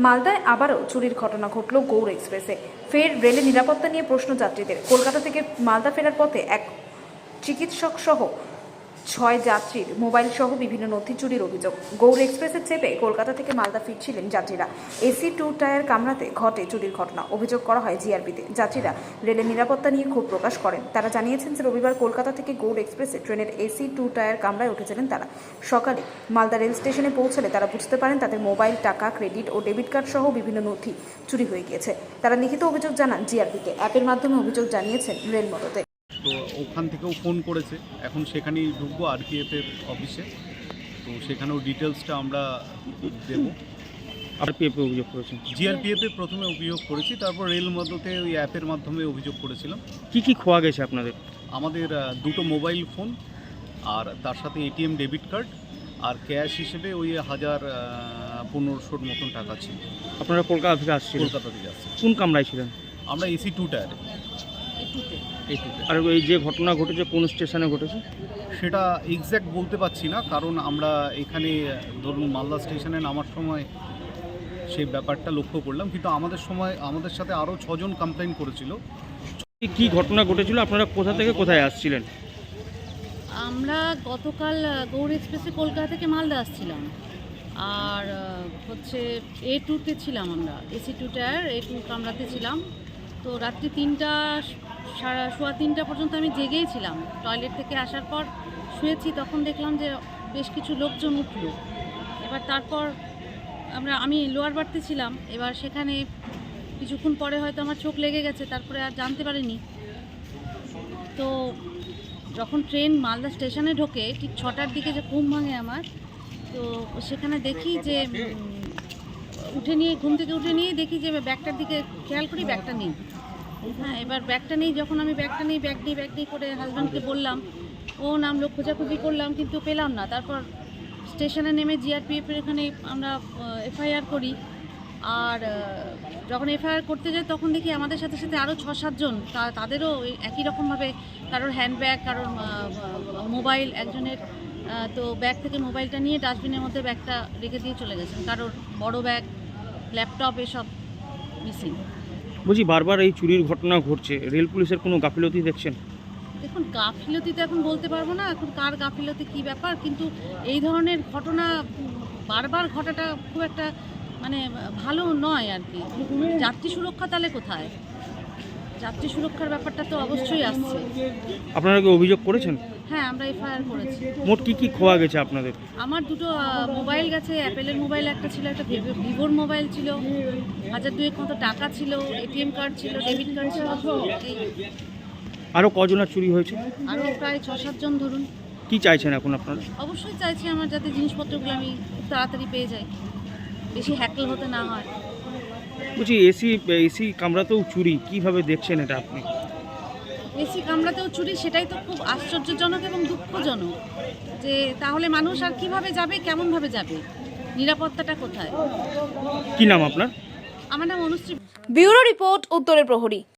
মালদায় আবারও চুরির ঘটনা ঘটল গৌড় এক্সপ্রেসে। ফের রেলের নিরাপত্তা নিয়ে প্রশ্ন যাত্রীদের। কলকাতা থেকে মালদা ফেরার পথে এক চিকিৎসক সহ 6 যাত্রীর মোবাইল সহ বিভিন্ন নথি চুরির অভিযোগ। গৌড় এক্সপ্রেসে চেপে কলকাতা থেকে মালদা ফিরছিলেন যাত্রীরা। এসি 2 টায়ার কামরাতে ঘটে চুরির ঘটনা। অভিযোগ করা হয় জিআরপিতে। যাত্রীরা রেলের নিরাপত্তা নিয়ে ক্ষোভ প্রকাশ করেন। তারা জানিয়েছেন যে রবিবার কলকাতা থেকে গৌড় এক্সপ্রেসে ট্রেনের এসি 2 টায়ার কামরায় উঠেছিলেন তারা। সকালে মালদা রেল স্টেশনে পৌঁছলে তারা বুঝতে পারেন তাদের মোবাইল, টাকা, ক্রেডিট ও ডেবিট কার্ড সহ বিভিন্ন নথি চুরি হয়ে গিয়েছে। তারা লিখিত অভিযোগ জানান জিআরপিকে। অ্যাপের মাধ্যমে অভিযোগ জানিয়েছেন রেল মদতে। তো ওখান থেকেও ফোন করেছে, এখন সেখানেই ঢুকবো আরপিএফের অফিসে। তো সেখানেও ডিটেলসটা আমরা দেবো। আরপিএফে অভিযোগ করেছেন? জিআরপিএফে প্রথমে অভিযোগ করেছি, তারপর রেল মদতে ওই অ্যাপের মাধ্যমে অভিযোগ করেছিলাম। কি খোয়া গেছে আপনাদের? আমাদের দুটো মোবাইল ফোন, আর তার সাথে এটিএম, ডেবিট কার্ড, আর ক্যাশ হিসেবে ওই 1500-র মতন টাকা ছিল। আপনারা কলকাতা থেকে আসছিলেন? কলকাতা থেকে আসছি। কোন কামরায় ছিলেন? আমরা এসি 2 টায়ারে। আর এই যে ঘটনা ঘটেছে কোন স্টেশনে ঘটেছে সেটা এক্স্যাক্ট বলতে পারছি না, কারণ আমরা এখানে ধরুন মালদা স্টেশনে নামার সময় সেই ব্যাপারটা লক্ষ্য করলাম, কিন্তু আমাদের সাথে আরও 6 জন কমপ্লেন করেছিল। কি ঘটনা ঘটেছিল? আপনারা কোথা থেকে কোথায় আসছিলেন? আমরা গতকাল গৌড় এক্সপ্রেসে কলকাতা থেকে মালদা আসছিলাম, আর হচ্ছে A2-তে ছিলাম। আমরা এসি 2 টায়ার A2 কামরাতে ছিলাম। তো রাত্রি 3টা পর্যন্ত আমি জেগেই ছিলাম। টয়লেট থেকে আসার পর শুয়েছি, তখন দেখলাম যে বেশ কিছু লোকজন উঠলো। এবার তারপর আমি লোয়ার বার্থে ছিলাম। এবার সেখানে কিছুক্ষণ পরে হয়তো আমার চোখ লেগে গেছে, তারপরে আর জানতে পারিনি। তো যখন ট্রেন মালদা স্টেশনে ঢোকে ঠিক 6টার দিকে যে ঘুম ভাঙে আমার, তো সেখানে দেখি যে ঘুম থেকে উঠে নিয়ে দেখি যে ব্যাগটার দিকে খেয়াল করি, ব্যাগটা নেই। হ্যাঁ, এবার ব্যাগটা নেই। যখন আমি ব্যাগ নিই করে হাজব্যান্ডকে বললাম, ও নামলো, খোঁজাখুঁজি করলাম কিন্তু পেলাম না। তারপর স্টেশনে নেমে জিআরপিএফের এখানে আমরা এফআইআর করি। আর যখন এফআইআর করতে যাই তখন দেখি আমাদের সাথে সাথে আরও 6-7 জন, তাদেরও একই রকমভাবে কারোর হ্যান্ডব্যাগ, কারোর মোবাইল, একজনের তো ব্যাগ থেকে মোবাইলটা নিয়ে ডাস্টবিনের মধ্যে ব্যাগটা রেখে দিয়ে চলে গেছেন। কারোর বড় ব্যাগ, ল্যাপটপ এসব মিসিং। বলছি, বারবার এই চুরির ঘটনা ঘটছে, রেল পুলিশের কোনো গাফিলতি দেখছেন? দেখুন, গাফিলতি তো এখন বলতে পারবো না, এখন কার গাফিলতি কী ব্যাপার, কিন্তু এই ধরনের ঘটনা বারবার ঘটাটা খুব একটা ভালো নয় আর কি। যাত্রী সুরক্ষা তাহলে কোথায়? যাত্রী সুরক্ষার ব্যাপারটা তো অবশ্যই আসছে। আপনারা কি অভিযোগ করেছেন? হ্যাঁ, আমরা এফআইআর করেছি। মোট কি খোয়া গেছে আপনাদের? আমার দুটো মোবাইল গেছে। অ্যাপেলের মোবাইল একটা ছিল, একটা ভিভোর মোবাইল ছিল, 1000-2 মতো টাকা ছিল, এটিএম কার্ড ছিল, ডেবিট কার্ড ছিল। আরও কজনের চুরি হয়েছে? আরও প্রায় 6-7 জন ধরুন। কি চাইছেন এখন আপনারা? অবশ্যই চাইছি আমার যাতে জিনিসপত্রগুলো আমি খুব তাড়াতাড়ি পেয়ে যাই, বেশি হ্যাকল হতে না হয়। বলছি, এসি কামরাতেও চুরি, কিভাবে দেখছেন এটা আপনি? এসি কামরাতেও চুরি, সেটাই তো খুব আশ্চর্যজনক এবং দুঃখজনক। যে তাহলে মানুষ আর কিভাবে যাবে, কেমনভাবে যাবে, নিরাপত্তাটা কোথায়? কি নাম আপনার? আমার নাম অনুশ্রী। ব্যুরো রিপোর্ট, উত্তরের প্রহরী।